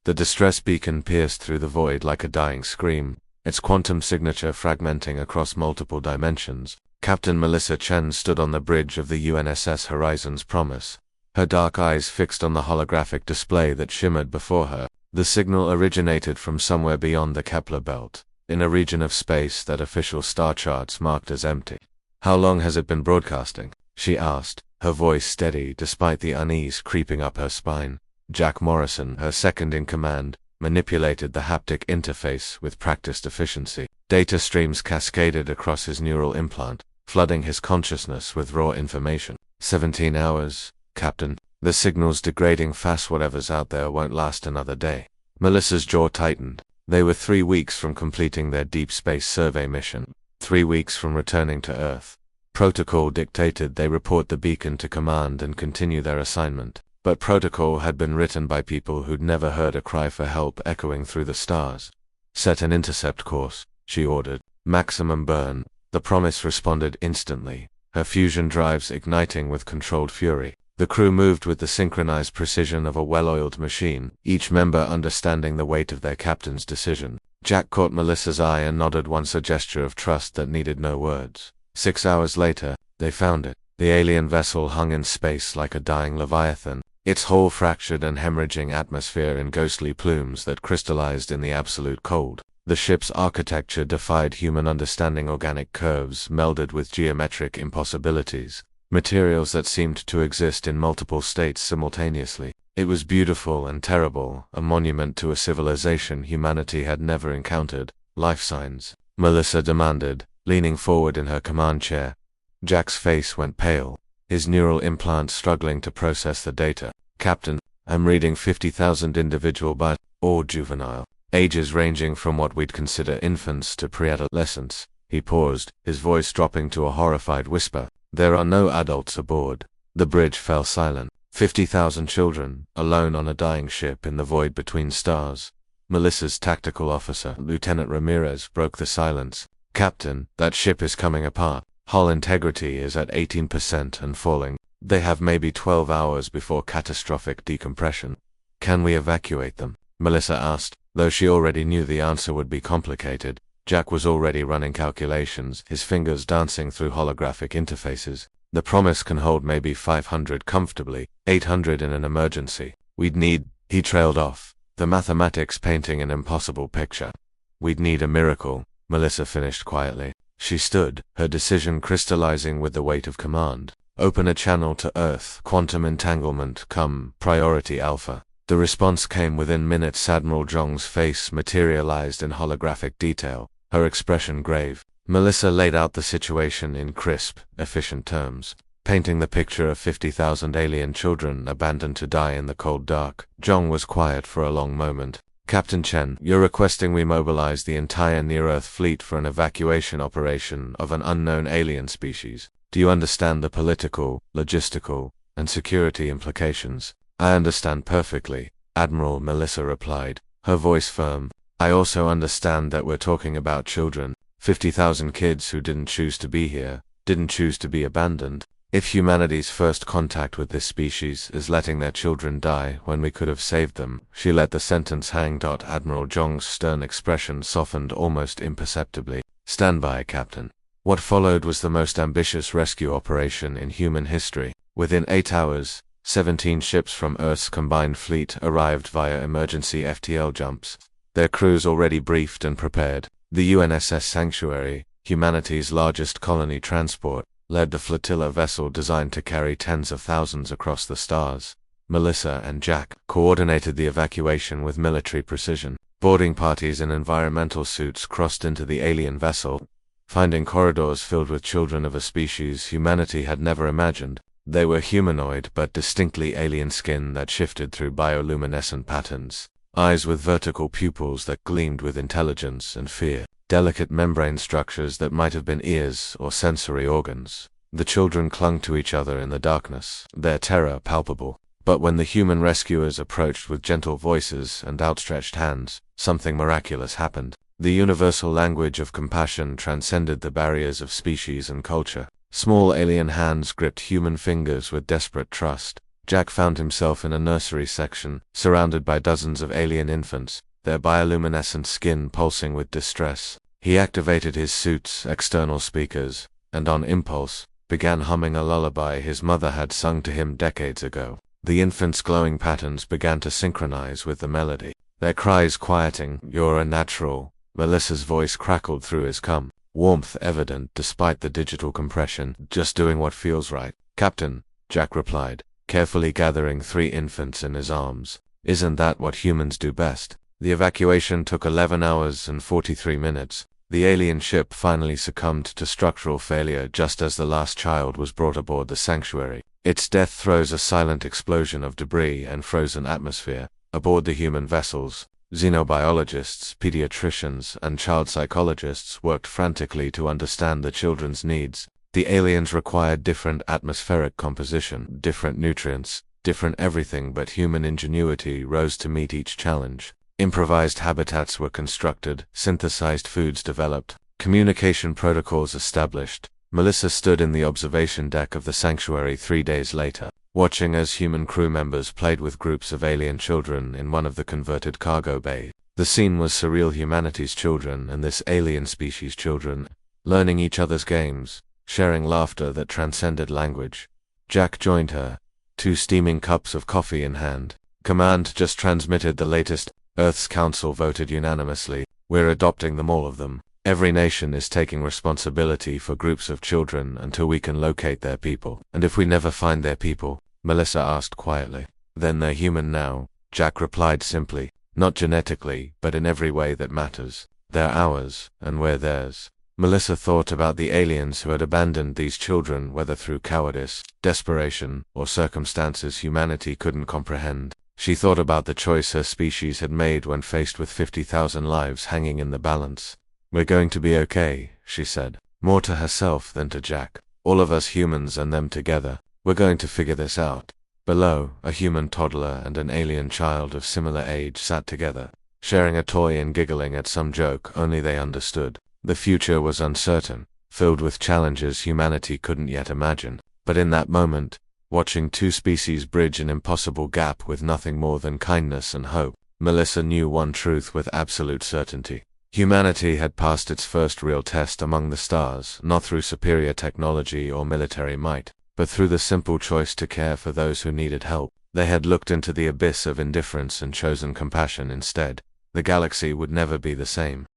The distress beacon pierced through the void like a dying scream, its quantum signature fragmenting across multiple dimensions. Captain Melissa Chen stood on the bridge of the UNSS Horizon's Promise, her dark eyes fixed on the holographic display that shimmered before her. The signal originated from somewhere beyond the Kepler belt, in a region of space that official star charts marked as empty. "How long has it been broadcasting?" she asked, her voice steady despite the unease creeping up her spine. Jack Morrison, her second-in-command, manipulated the haptic interface with practiced efficiency. Data streams cascaded across his neural implant, flooding his consciousness with raw information. 17 hours, Captain. The signal's degrading fast. Whatever's out there won't last another day. Melissa's jaw tightened. They were 3 weeks from completing their deep space survey mission, 3 weeks from returning to Earth. Protocol dictated they report the beacon to command and continue their assignment. But protocol had been written by people who'd never heard a cry for help echoing through the stars. "Set an intercept course," she ordered. "Maximum burn." The Promise responded instantly, her fusion drives igniting with controlled fury. The crew moved with the synchronized precision of a well-oiled machine, each member understanding the weight of their captain's decision. Jack caught Melissa's eye and nodded once, a gesture of trust that needed no words. 6 hours later, they found it. The alien vessel hung in space like a dying leviathan, its hull fractured and hemorrhaging atmosphere in ghostly plumes that crystallized in the absolute cold. The ship's architecture defied human understanding. Organic curves melded with geometric impossibilities, materials that seemed to exist in multiple states simultaneously. It was beautiful and terrible, a monument to a civilization humanity had never encountered. "Life signs," Melissa demanded, leaning forward in her command chair. Jack's face went pale, his neural implant struggling to process the data. "Captain, I'm reading 50,000 individual but all juvenile, ages ranging from what we'd consider infants to pre-adolescents." He paused, his voice dropping to a horrified whisper. "There are no adults aboard." The bridge fell silent. 50,000 children, alone on a dying ship in the void between stars. Melissa's tactical officer, Lieutenant Ramirez, broke the silence. "Captain, that ship is coming apart. Hull integrity is at 18% and falling. They have maybe 12 hours before catastrophic decompression." "Can we evacuate them?" Melissa asked, though she already knew the answer would be complicated. Jack was already running calculations, his fingers dancing through holographic interfaces. "The Promise can hold maybe 500 comfortably, 800 in an emergency. We'd need—" He trailed off, the mathematics painting an impossible picture. "We'd need a miracle," Melissa finished quietly. She stood, her decision crystallizing with the weight of command. "Open a channel to Earth, quantum entanglement, come, priority alpha." The response came within minutes. Admiral Zhong's face materialized in holographic detail, her expression grave. Melissa laid out the situation in crisp, efficient terms, painting the picture of 50,000 alien children abandoned to die in the cold dark. Zhong was quiet for a long moment. "Captain Chen, you're requesting we mobilize the entire near-Earth fleet for an evacuation operation of an unknown alien species. Do you understand the political, logistical, and security implications?" "I understand perfectly," Admiral Melissa replied, her voice firm. "I also understand that we're talking about children, 50,000 kids who didn't choose to be here, didn't choose to be abandoned. If humanity's first contact with this species is letting their children die when we could have saved them," she let the sentence hang. Admiral Zhong's stern expression softened almost imperceptibly. "Stand by, Captain." What followed was the most ambitious rescue operation in human history. Within 8 hours, 17 ships from Earth's combined fleet arrived via emergency FTL jumps, their crews already briefed and prepared. The UNSS Sanctuary, humanity's largest colony transport, led the flotilla vessel designed to carry tens of thousands across the stars. Melissa and Jack coordinated the evacuation with military precision. Boarding parties in environmental suits crossed into the alien vessel, finding corridors filled with children of a species humanity had never imagined. They were humanoid but distinctly alien, skin that shifted through bioluminescent patterns, eyes with vertical pupils that gleamed with intelligence and fear, delicate membrane structures that might have been ears or sensory organs. The children clung to each other in the darkness, their terror palpable. But when the human rescuers approached with gentle voices and outstretched hands, something miraculous happened. The universal language of compassion transcended the barriers of species and culture. Small alien hands gripped human fingers with desperate trust, Jack found himself in a nursery section, surrounded by dozens of alien infants, their bioluminescent skin pulsing with distress. He activated his suit's external speakers, and on impulse, began humming a lullaby his mother had sung to him decades ago. The infants' glowing patterns began to synchronize with the melody, their cries quieting. "You're a natural." Melissa's voice crackled through his warmth evident despite the digital compression. "Just doing what feels right, Captain," Jack replied, carefully gathering 3 infants in his arms. "Isn't that what humans do best?" The evacuation took 11 hours and 43 minutes. The alien ship finally succumbed to structural failure just as the last child was brought aboard the sanctuary. Its death throws a silent explosion of debris and frozen atmosphere. Aboard the human vessels, xenobiologists, pediatricians, and child psychologists worked frantically to understand the children's needs. The aliens required different atmospheric composition, different nutrients, different everything, but human ingenuity rose to meet each challenge. Improvised habitats were constructed, synthesized foods developed, communication protocols established. Melissa stood in the observation deck of the sanctuary 3 days later, watching as human crew members played with groups of alien children in one of the converted cargo bays. The scene was surreal: humanity's children and this alien species' children, learning each other's games, sharing laughter that transcended language. Jack joined her, 2 steaming cups of coffee in hand. "Command just transmitted the latest. Earth's Council voted unanimously. We're adopting them, all of them. Every nation is taking responsibility for groups of children until we can locate their people." "And if we never find their people?" Melissa asked quietly. "Then they're human now," Jack replied simply. "Not genetically, but in every way that matters. They're ours, and we're theirs." Melissa thought about the aliens who had abandoned these children, whether through cowardice, desperation, or circumstances humanity couldn't comprehend. She thought about the choice her species had made when faced with 50,000 lives hanging in the balance. "We're going to be okay," she said, more to herself than to Jack. "All of us humans and them together. We're going to figure this out." Below, a human toddler and an alien child of similar age sat together, sharing a toy and giggling at some joke only they understood. The future was uncertain, filled with challenges humanity couldn't yet imagine. But in that moment, watching 2 species bridge an impossible gap with nothing more than kindness and hope, Melissa knew one truth with absolute certainty. Humanity had passed its first real test among the stars, not through superior technology or military might, but through the simple choice to care for those who needed help. They had looked into the abyss of indifference and chosen compassion instead. The galaxy would never be the same.